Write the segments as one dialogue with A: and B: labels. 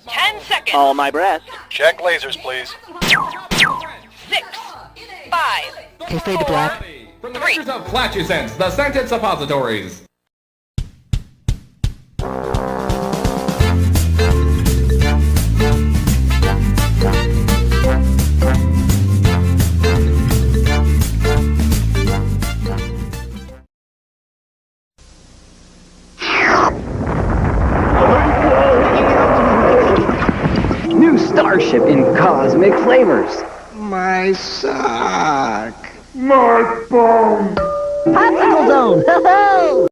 A: 10 seconds.
B: All my breast.
C: Check lasers, please.
A: 6, 5,
B: Okay, fade to black.
D: From the makers of Flatulence, the scented suppositories.
E: New starship in cosmic flavors.
F: My sock. My bone.
E: Popsicle zone. Ho-ho!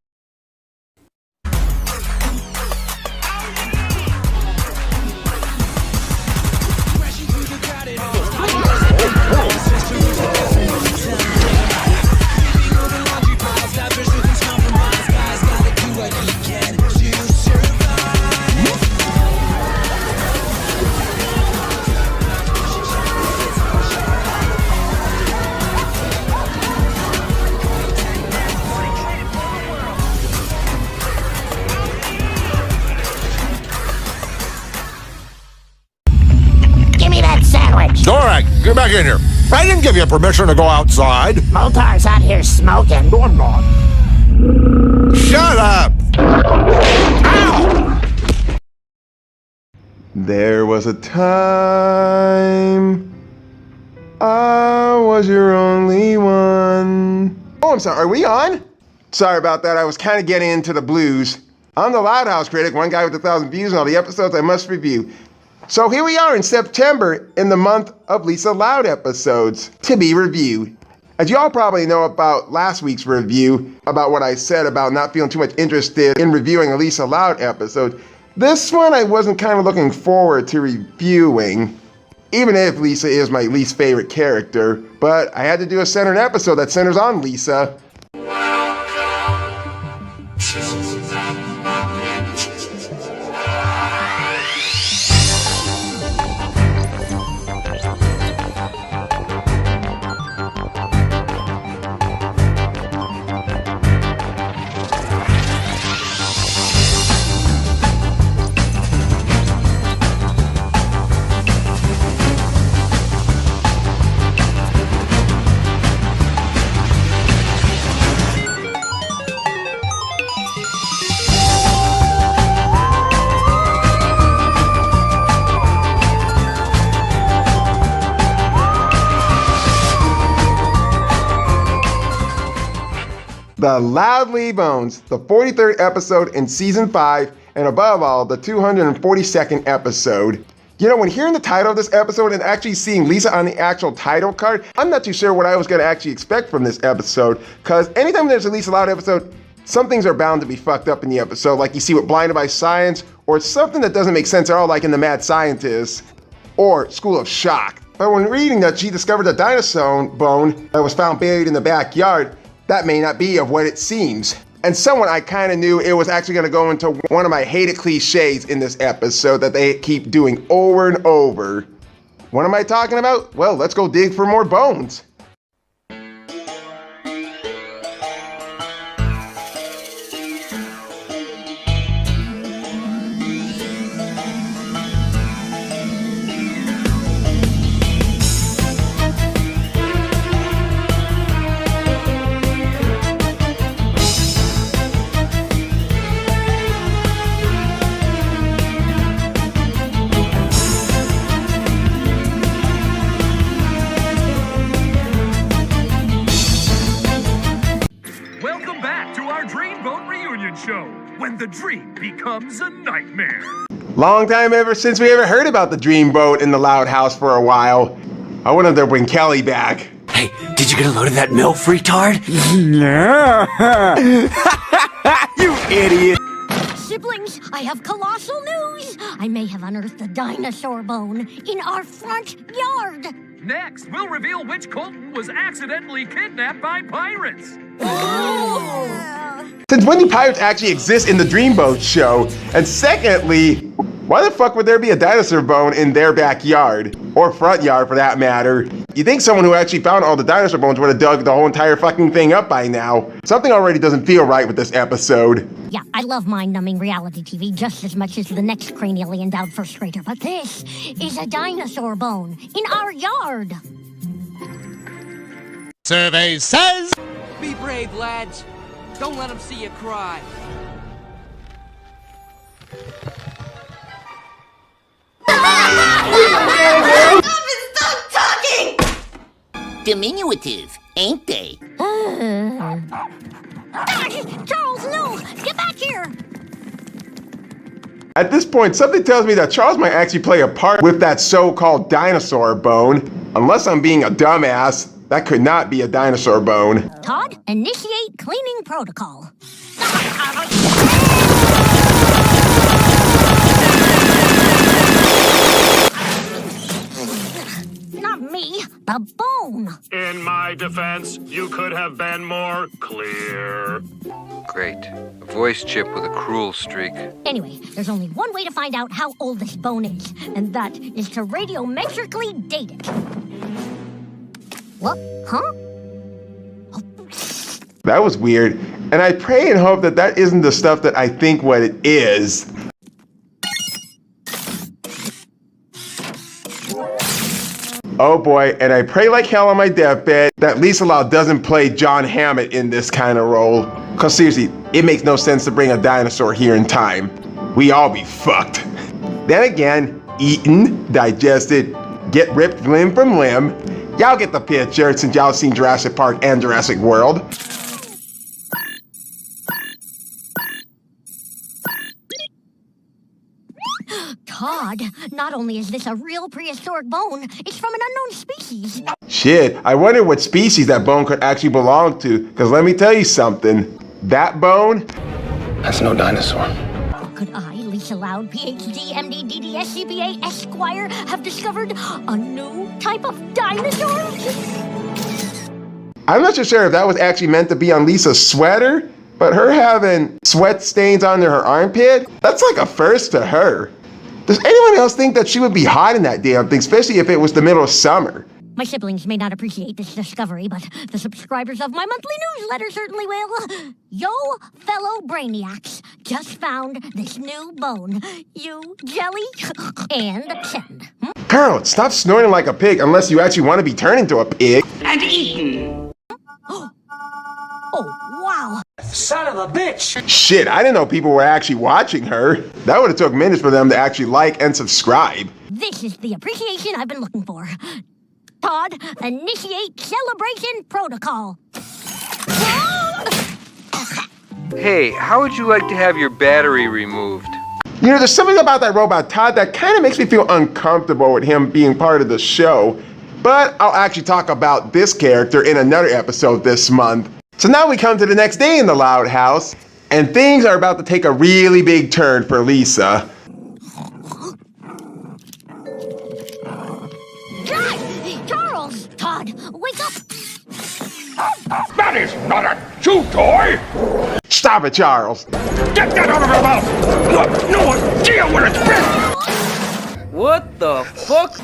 C: Dorak, get back in here. I didn't give you permission to go outside.
G: Moltar's out here smoking.
C: No, I'm not. Shut up! Ow!
F: There was a time I was your only one. Oh, I'm sorry. Are we on? Sorry about that. I was kind of getting into the blues. I'm the Loud House Critic, one guy with 1,000 views and all the episodes I must review. So here we are in September, in the month of Lisa Loud episodes to be reviewed. As you all probably know about last week's review, about what I said about not feeling too much interested in reviewing a Lisa Loud episode, this one I wasn't kind of looking forward to reviewing, even if Lisa is my least favorite character, but I had to do a centered episode that centers on Lisa. The Loudly Bones, the 43rd episode in season 5, and above all, the 242nd episode. You know, when hearing the title of this episode and actually seeing Lisa on the actual title card, I'm not too sure what I was going to actually expect from this episode, because anytime there's a Lisa Loud episode, some things are bound to be fucked up in the episode, like you see with Blinded by Science, or something that doesn't make sense at all, like in The Mad Scientist, or School of Shock. But when reading that she discovered a dinosaur bone that was found buried in the backyard, that may not be of what it seems. And someone I kind of knew it was actually going to go into one of my hated cliches in this episode that they keep doing over and over. What am I talking about? Well, let's go dig for more bones.
H: When the dream becomes a nightmare.
F: Long time ever since we ever heard about the dreamboat in the Loud House for a while. I wanted to bring Kelly back.
G: Hey, did you get a load of that milk, retard?
B: No. You idiot.
I: Siblings, I have colossal news. I may have unearthed a dinosaur bone in our front yard.
H: Next, we'll reveal which Colton was accidentally kidnapped by pirates.
F: Since when do pirates actually exist in the Dreamboat show? And secondly, Why the fuck would there be a dinosaur bone in their backyard? Or front yard for that matter? You think someone who actually found all the dinosaur bones would have dug the whole entire fucking thing up by now. Something already doesn't feel right with this episode.
I: Yeah, I love mind-numbing reality TV just as much as the next cranially endowed first grader, but this is a dinosaur bone in our yard.
C: Survey says...
J: Be brave, lads. Don't let them see you cry.
G: Stop talking! Diminutive, ain't they?
I: Charles, no! Get back here!
F: At this point, something tells me that Charles might actually play a part with that so-called dinosaur bone. Unless I'm being a dumbass, that could not be a dinosaur bone.
I: Todd, initiate cleaning protocol. Not me, the bone.
H: In my defense, you could have been more clear.
K: Great. A voice chip with a cruel streak.
I: Anyway, there's only one way to find out how old this bone is, and that is to radiometrically date it. What? Huh?
F: That was weird, and I pray and hope that that isn't the stuff that I think what it is. Oh boy, and I pray like hell on my deathbed that Lisa Loud doesn't play John Hammett in this kind of role. Cause seriously, it makes no sense to bring a dinosaur here in time. We all be fucked. Then again, eaten, digested, get ripped limb from limb. Y'all get the picture since y'all seen Jurassic Park and Jurassic World.
I: Todd, not only is this a real prehistoric bone, it's from an unknown species.
F: Shit, I wonder what species that bone could actually belong to, because let me tell you something. That bone?
L: That's no dinosaur.
I: Could I, Lisa Loud, PhD, MD, DDS, CPA, Esquire, have discovered a new type of dinosaur?
F: I'm not so sure if that was actually meant to be on Lisa's sweater, but her having sweat stains under her armpit, that's like a first to her. Does anyone else think that she would be hot in that damn thing, especially if it was the middle of summer?
I: My siblings may not appreciate this discovery, but the subscribers of my monthly newsletter certainly will. Yo, fellow brainiacs, just found this new bone. You jelly and send.
F: Girl, stop snorting like a pig unless you actually want to be turned into a pig.
G: And eaten.
I: Oh, wow.
G: Son of a bitch!
F: Shit, I didn't know people were actually watching her. That would have took minutes for them to actually like and subscribe.
I: This is the appreciation I've been looking for. Todd, initiate celebration protocol.
K: Hey, how would you like to have your battery removed?
F: You know, there's something about that robot Todd that kind of makes me feel uncomfortable with him being part of the show. But I'll actually talk about this character in another episode this month. So now we come to the next day in the Loud House, and things are about to take a really big turn for Lisa.
I: Charles! Todd, wake up!
H: That is not a chew toy!
F: Stop it, Charles!
H: Get that out of her mouth! You have no idea where it's been!
J: What the fuck?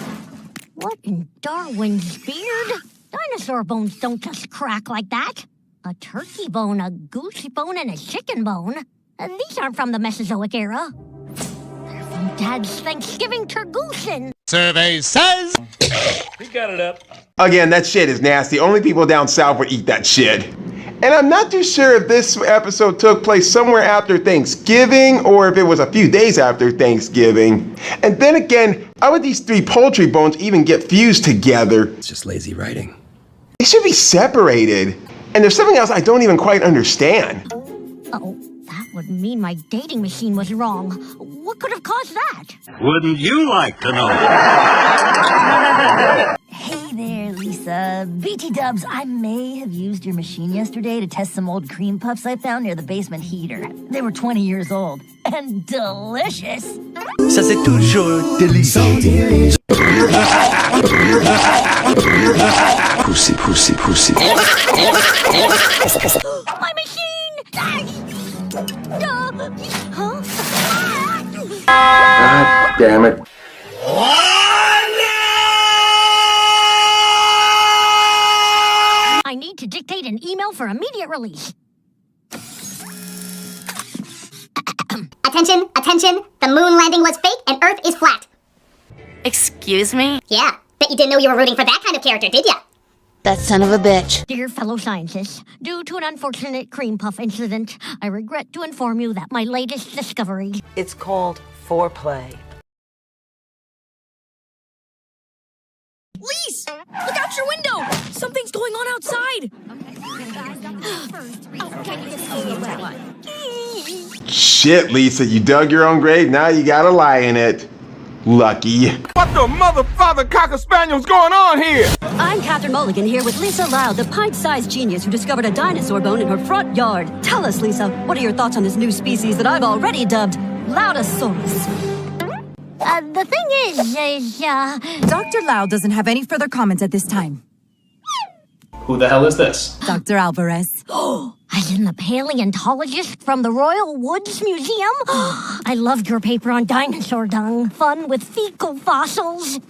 I: What in Darwin's beard? Dinosaur bones don't just crack like that. A turkey bone, a goose bone, and a chicken bone. These aren't from the Mesozoic era. They're from Dad's Thanksgiving turgoosen.
C: Survey says...
H: He got it up.
F: Again, that shit is nasty. Only people down south would eat that shit. And I'm not too sure if this episode took place somewhere after Thanksgiving or if it was a few days after Thanksgiving. And then again, how would these three poultry bones even get fused together?
L: It's just lazy writing.
F: They should be separated. And there's something else I don't even quite understand.
I: Oh, that would mean my dating machine was wrong. What could have caused that?
M: Wouldn't you like to know?
N: Hey there, Lisa. BT Dubs, I may have used your machine yesterday to test some old cream puffs I found near the basement heater. They were 20 years old. And delicious.
G: Ça c'est toujours délicieux.
L: Pussy, pussy, pussy.
I: My machine! Huh?
F: damn it.
I: I need to dictate an email for immediate release.
O: Attention, attention. The moon landing was fake and Earth is flat.
P: Excuse me?
O: Yeah, bet you didn't know you were rooting for that kind of character, did ya?
P: That son of a bitch.
I: Dear fellow scientists, due to an unfortunate cream puff incident, I regret to inform you that my latest discovery...
Q: It's called foreplay.
R: Lise! Look out your window! Something's going on outside!
F: Shit, Lisa, you dug your own grave, now you gotta lie in it. Lucky.
C: What the motherfather cocker spaniel's going on here?
R: I'm Catherine Mulligan here with Lisa Loud, the pint-sized genius who discovered a dinosaur bone in her front yard. Tell us, Lisa, what are your thoughts on this new species that I've already dubbed Loudosaurus?
I: The thing is,
S: Dr. Loud doesn't have any further comments at this time.
T: Who the hell is this?
S: Dr. Alvarez.
I: Oh, as in the paleontologist from the Royal Woods Museum? I loved your paper on dinosaur dung. Fun with fecal fossils.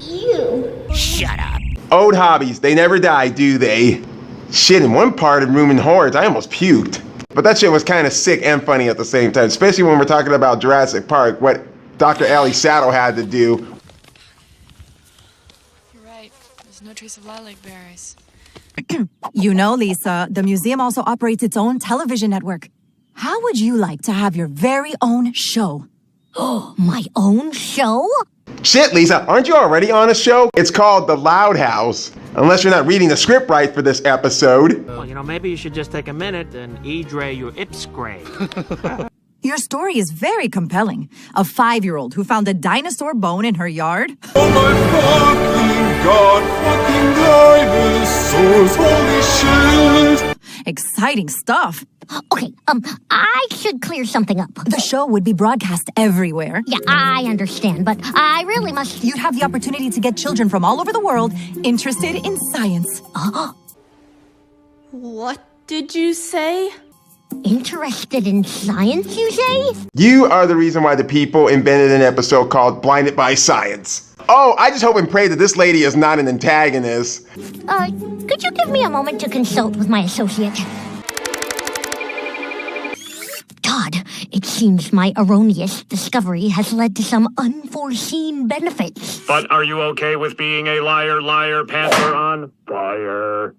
O: Ew.
P: Shut up.
F: Old hobbies, they never die, do they? Shit, in one part of Room and Horrors, I almost puked. But that shit was kind of sick and funny at the same time, especially when we're talking about Jurassic Park, what Dr. Ellie Saddle had to do.
U: You're right. There's no trace of lilac berries.
S: You know, Lisa, the museum also operates its own television network. How would you like to have your very own show?
I: Oh, my own show?
F: Shit, Lisa, aren't you already on a show? It's called The Loud House. Unless you're not reading the script right for this episode.
V: Well, you know, maybe you should just take a minute and e-dray your ipscray.
S: Your story is very compelling. A 5-year-old who found a dinosaur bone in her yard.
C: Oh my fucking God, fucking dinosaurs, holy shit!
S: Exciting stuff.
I: Okay, I should clear something up.
S: The show would be broadcast everywhere.
I: Yeah, I understand, but I really must...
S: You'd have the opportunity to get children from all over the world interested in science.
R: What did you say?
I: Interested in science, you say?
F: You are the reason why the people invented an episode called Blinded by Science. Oh, I just hope and pray that this lady is not an antagonist.
I: Could you give me a moment to consult with my associate? Todd, it seems my erroneous discovery has led to some unforeseen benefits.
M: But are you okay with being a liar, liar, panther on fire?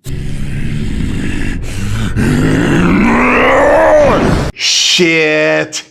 F: Shit.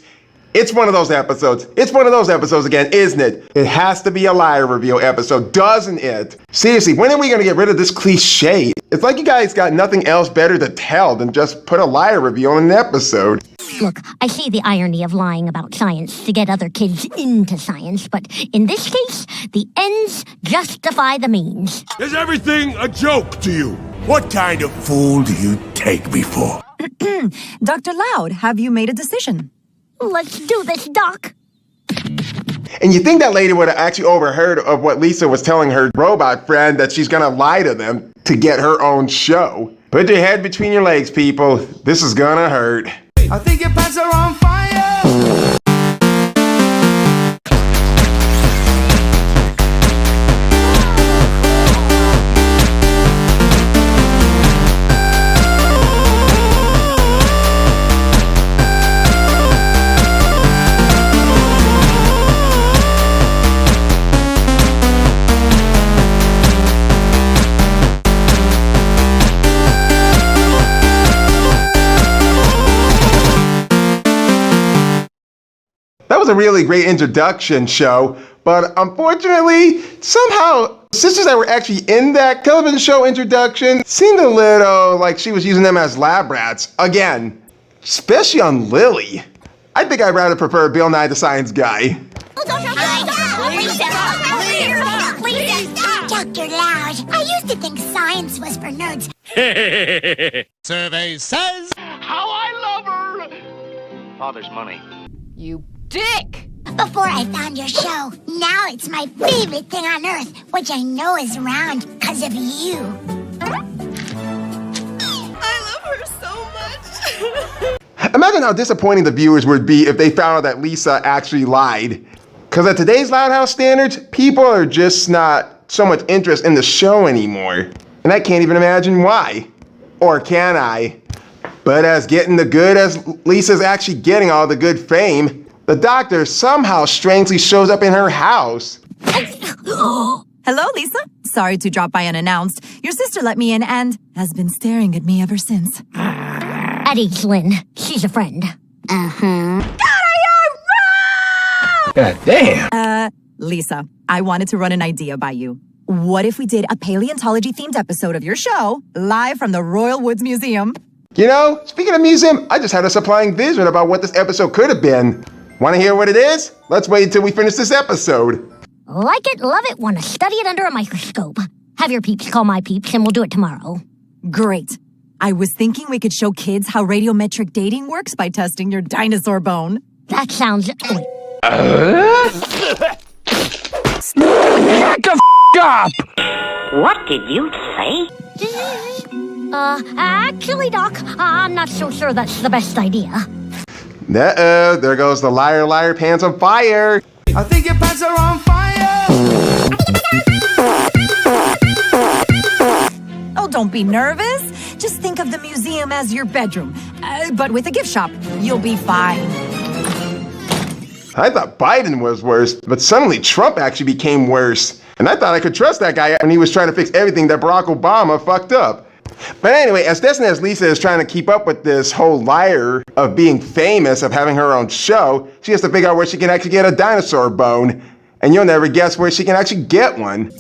F: It's one of those episodes. It's one of those episodes again, isn't it? It has to be a liar reveal episode, doesn't it? Seriously, when are we gonna get rid of this cliche? It's like you guys got nothing else better to tell than just put a liar reveal in an episode.
I: Look, I see the irony of lying about science to get other kids into science, but in this case, the ends justify the means.
C: Is everything a joke to you? What kind of fool do you take me for?
S: Dr. Loud, have you made a decision?
I: Let's do this, Doc.
F: And you think that lady would have actually overheard of what Lisa was telling her robot friend, that she's gonna lie to them to get her own show. Put your head between your legs, people. This is gonna hurt.
G: I think your pants are on fire.
F: That was a really great introduction show, but unfortunately, somehow, sisters that were actually in that television show introduction seemed a little like she was using them as lab rats. Again, especially on Lily. I think I'd rather prefer Bill Nye the Science Guy.
O: Dr. Loud, I used to think science was for nerds.
C: Survey says
H: How I love her!
L: Father's money.
R: You dick!
O: Before I found your show, now it's my favorite thing on earth, which I know is around because of you.
R: I love her so much.
F: Imagine how disappointing the viewers would be if they found out that Lisa actually lied. Because at today's Loud House standards, people are just not so much interest in the show anymore. And I can't even imagine why. Or can I? But as getting the good as Lisa's actually getting all the good fame, the doctor somehow strangely shows up in her house.
S: Hello, Lisa. Sorry to drop by unannounced. Your sister let me in and has been staring at me ever since.
I: At ease, Lynn. She's a friend.
F: God damn.
S: Lisa, I wanted to run an idea by you. What if we did a paleontology-themed episode of your show, live from the Royal Woods Museum?
F: You know, speaking of museum, I just had a supplying vision about what this episode could have been. Want to hear what it is? Let's wait until we finish this episode.
I: Like it, love it, want to study it under a microscope. Have your peeps call my peeps and we'll do it tomorrow.
S: Great. I was thinking we could show kids how radiometric dating works by testing your dinosaur bone.
I: That sounds... Wait.
H: Shut the up!
B: What did you say?
I: Actually, Doc, I'm not so sure that's the best idea.
F: Uh-oh, there goes the liar, liar, pants on fire.
G: I think your pants are on fire.
S: Oh, don't be nervous. Just think of the museum as your bedroom. But with a gift shop, you'll be fine.
F: I thought Biden was worse, but suddenly Trump actually became worse. And I thought I could trust that guy when he was trying to fix everything that Barack Obama fucked up. But anyway, as destined as Lisa is trying to keep up with this whole liar of being famous, of having her own show, she has to figure out where she can actually get a dinosaur bone. And you'll never guess where she can actually get one.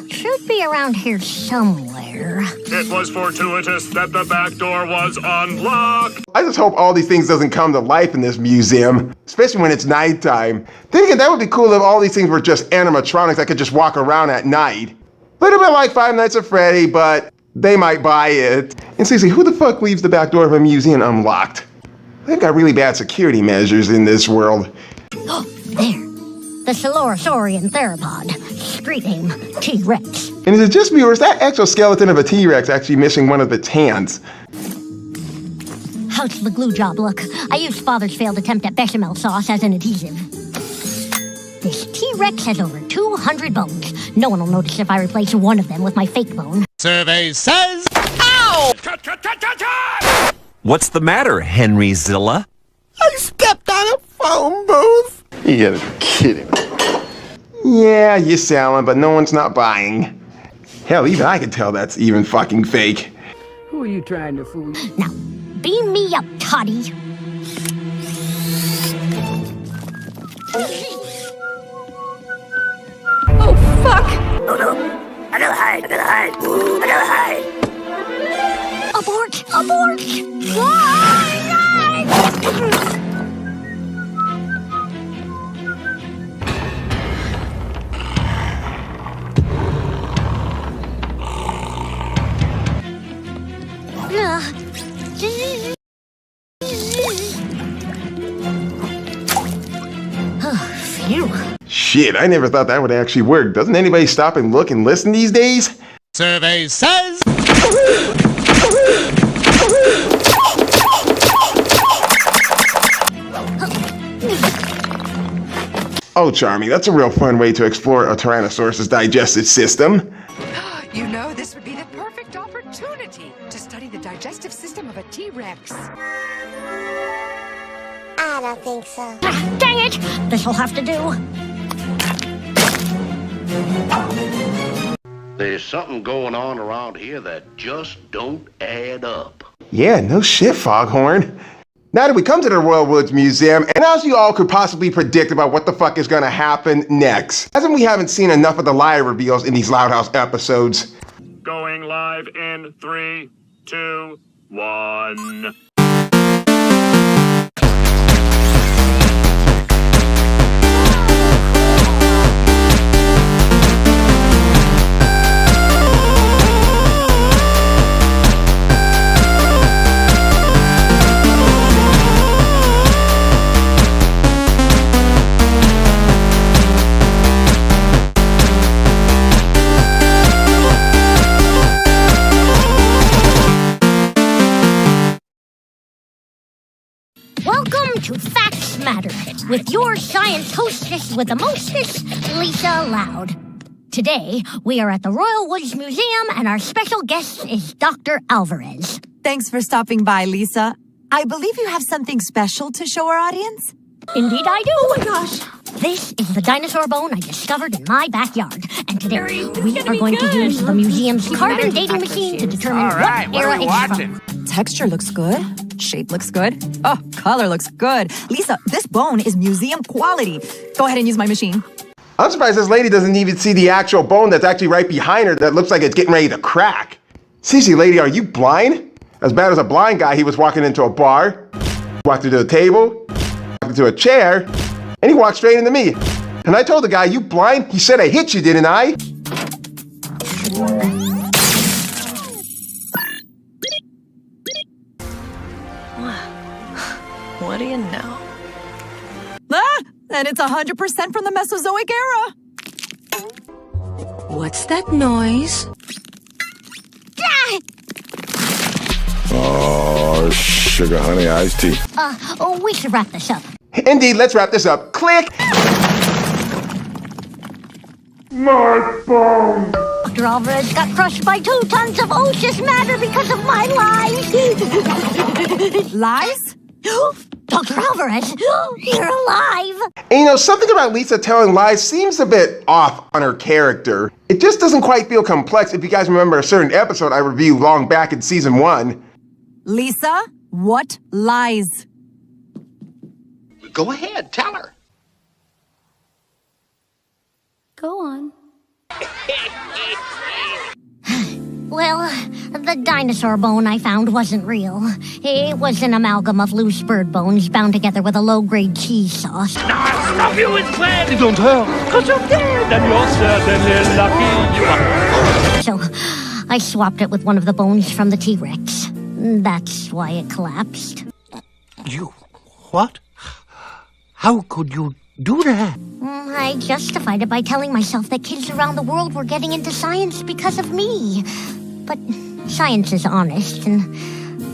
I: Should be around here somewhere.
M: It was fortuitous that the back door was unlocked.
F: I just hope all these things doesn't come to life in this museum, especially when it's nighttime. Then again, that would be cool if all these things were just animatronics that could just walk around at night. A little bit like Five Nights at Freddy, but they might buy it. And seriously, who the fuck leaves the back door of a museum unlocked? They've got really bad security measures in this world.
I: Oh, there. The Taurean theropod. Street name, T-Rex.
F: And is it just me, or is that exoskeleton of a T-Rex actually missing one of its hands?
I: How's the glue job look? I used Father's failed attempt at bechamel sauce as an adhesive. This T-Rex has over 200 bones. No one will notice if I replace one of them with my fake bone.
A: Survey says... Ow!
M: Cut, cut, cut, cut, cut!
A: What's the matter, Henry Zilla?
C: I stepped on a phone booth. You gotta be kidding me.
F: Yeah, you're selling, but no one's not buying. Hell, even I can tell that's even fucking fake.
B: Who are you trying to fool?
I: Now, beam me up, Toddy.
R: Oh, fuck!
B: Oh no! I gotta hide! I gotta hide! I gotta hide!
I: Abort! Abort! Phew.
F: Shit, I never thought that would actually work. Doesn't anybody stop and look and listen these days?
A: Survey says...
F: Oh, charming, that's a real fun way to explore a Tyrannosaurus's digestive system.
D: You know, this would be the perfect opportunity to study the digestive system of a T-Rex.
O: I don't think so.
I: Dang it! This'll have to do.
L: There's something going on around here that just don't add up.
F: Yeah, no shit, Foghorn. Now that we come to the Royal Woods Museum, and as you all could possibly predict about what the fuck is gonna happen next, as in we haven't seen enough of the liar reveals in these Loud House episodes.
M: Going live in 3, 2, 1.
I: with your science hostess with the mostest, Lisa Loud. Today, we are at the Royal Woods Museum, and our special guest is Dr. Alvarez.
S: Thanks for stopping by, Lisa. I believe you have something special to show our audience?
I: Indeed I do.
S: Oh my gosh.
I: This is the dinosaur bone I discovered in my backyard. And today, we are going to use the museum's carbon dating machine to determine what era it's from.
S: Texture looks good. Shape looks good. Oh, color looks good. Lisa, this bone is museum quality. Go ahead and use my machine.
F: I'm surprised this lady doesn't even see the actual bone that's actually right behind her that looks like it's getting ready to crack. Seriously, lady, are you blind? As bad as a blind guy, he was walking into a bar, walked into a table, walked into a chair, and he walked straight into me. And I told the guy, you blind? He said I hit you, didn't I?
Q: What do you know?
S: Ah, and it's 100% from the Mesozoic era.
Q: What's that noise?
C: Oh, sugar honey iced tea.
I: We should wrap this up.
F: Indeed, let's wrap this up. Click!
C: My bone!
I: Dr. Alvarez got crushed by 2 tons of osseous matter because of my lies.
S: Lies?
I: Dr. Alvarez, you're alive.
F: And you know, something about Lisa telling lies seems a bit off on her character. It just doesn't quite feel complex. If you guys remember a certain episode I reviewed long back in season 1.
S: Lisa, what lies?
L: Go ahead, tell her.
I: Go on. Well, the dinosaur bone I found wasn't real. It was an amalgam of loose bird bones bound together with a low-grade cheese sauce.
H: Stop you instead! You don't hurt, because you're dead, and you're certainly lucky.
I: So, I swapped it with one of the bones from the T-Rex. That's why it collapsed.
J: You... what? How could you do that?
I: I justified it by telling myself that kids around the world were getting into science because of me. But science is honest, and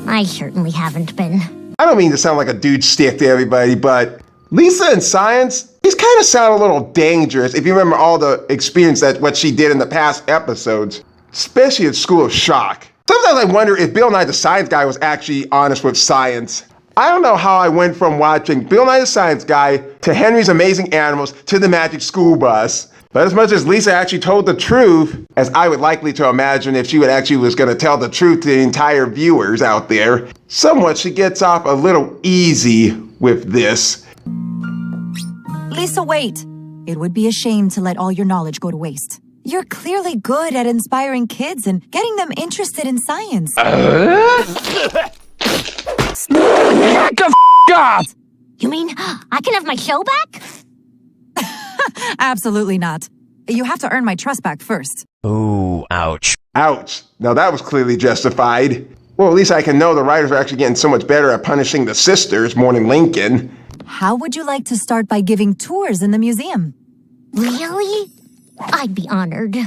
I: I certainly haven't been.
F: I don't mean to sound like a dude stick to everybody, but Lisa in science, these kind of sound a little dangerous if you remember all the experience that what she did in the past episodes, especially at School of Shock. Sometimes I wonder if Bill Nye the Science Guy was actually honest with science. I don't know how I went from watching Bill Nye the Science Guy to Henry's Amazing Animals to the Magic School Bus. But as much as Lisa actually told the truth, as I would likely to imagine if she would actually was going to tell the truth to the entire viewers out there, somewhat she gets off a little easy with this.
S: Lisa, wait. It would be a shame to let all your knowledge go to waste. You're clearly good at inspiring kids and getting them interested in science.
H: God!
I: You mean I can have my show back?
S: Absolutely not. You have to earn my trust back first.
A: Ooh, ouch.
F: Ouch. Now that was clearly justified. Well, at least I can know the writers are actually getting so much better at punishing the sisters, mourning Lincoln.
S: How would you like to start by giving tours in the museum?
I: Really? I'd be honored.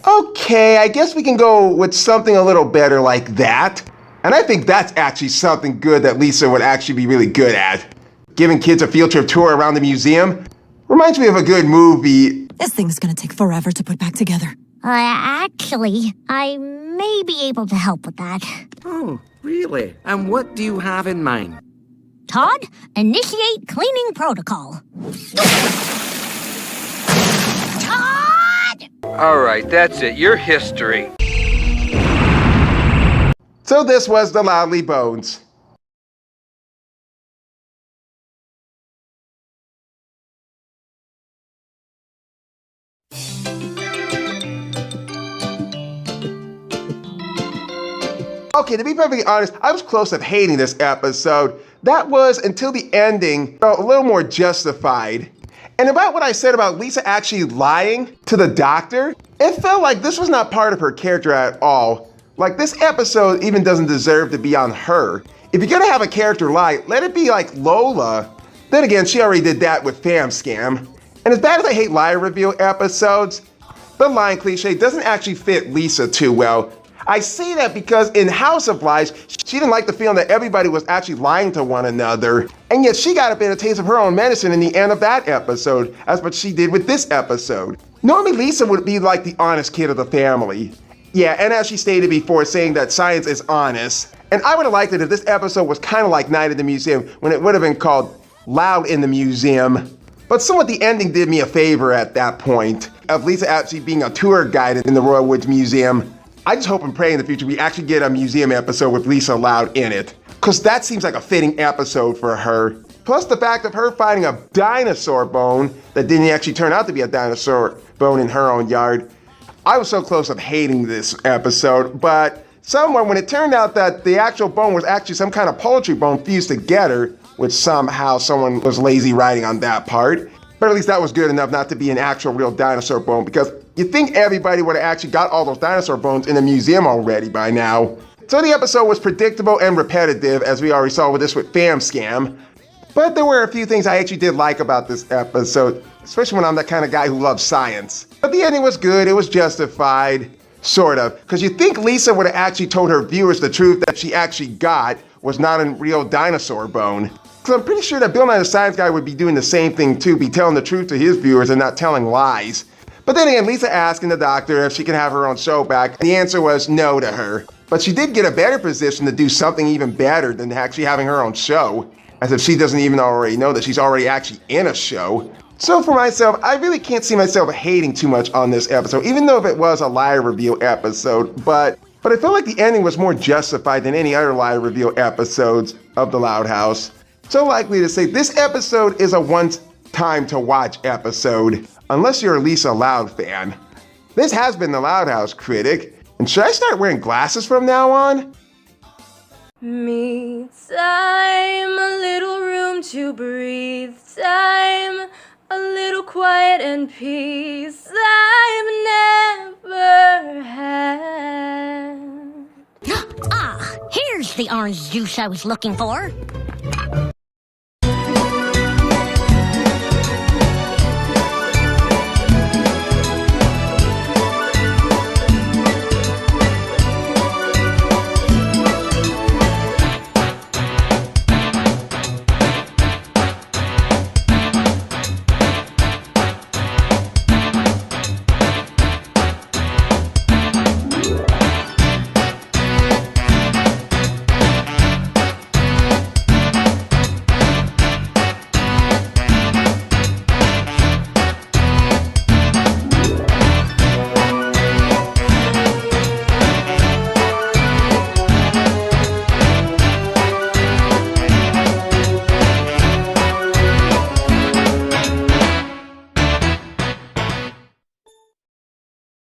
F: Okay, I guess we can go with something a little better like that. And I think that's actually something good that Lisa would actually be really good at. Giving kids a field trip tour around the museum reminds me of a good movie.
S: This thing's gonna take forever to put back together.
I: Actually, I may be able to help with that.
J: Oh, really? And what do you have in mind?
I: Todd, initiate cleaning protocol. Todd!
E: All right, that's it. Your history.
F: So this was the Loudly Bones. Okay, to be perfectly honest, I was close to hating this episode. That was until the ending felt a little more justified. And about what I said about Lisa actually lying to the doctor, it felt like this was not part of her character at all. Like, this episode even doesn't deserve to be on her. If you're gonna have a character lie, let it be like Lola. Then again, she already did that with Fam Scam. And as bad as I hate lie reveal episodes, the lying cliche doesn't actually fit Lisa too well. I say that because in House of Lies, she didn't like the feeling that everybody was actually lying to one another. And yet she got a bit of taste of her own medicine in the end of that episode, as what she did with this episode. Normally Lisa would be like the honest kid of the family. Yeah, and as she stated before, saying that science is honest. And I would have liked it if this episode was kind of like Night at the Museum, when it would have been called Loud in the Museum. But somewhat the ending did me a favor at that point, of Lisa actually being a tour guide in the Royal Woods Museum. I just hope and pray in the future we actually get a museum episode with Lisa Loud in it, because that seems like a fitting episode for her. Plus the fact of her finding a dinosaur bone that didn't actually turn out to be a dinosaur bone in her own yard. I was so close of hating this episode, but somewhere when it turned out that the actual bone was actually some kind of poultry bone fused together, which somehow someone was lazy writing on that part. But at least that was good enough not to be an actual real dinosaur bone, because you'd think everybody would have actually got all those dinosaur bones in the museum already by now. So the episode was predictable and repetitive, as we already saw with this with Fam Scam. But there were a few things I actually did like about this episode, especially when I'm that kind of guy who loves science. But the ending was good, it was justified, sort of, because you'd think Lisa would have actually told her viewers the truth that she actually got was not a real dinosaur bone. Because I'm pretty sure that Bill Nye the Science Guy would be doing the same thing too, be telling the truth to his viewers and not telling lies. But then again, Lisa asking the doctor if she can have her own show back, the answer was no to her. But she did get a better position to do something even better than actually having her own show, as if she doesn't even already know that she's already actually in a show. So for myself, I really can't see myself hating too much on this episode, even though if it was a liar reveal episode, but I feel like the ending was more justified than any other liar reveal episodes of the Loud House. So likely to say this episode is a once time to watch episode, unless you're a Lisa Loud fan. This has been the Loud House Critic, and should I start wearing glasses from now on?
K: Me time, a little room to breathe, time, a little quiet and peace I've never had.
I: Ah, here's the orange juice I was looking for.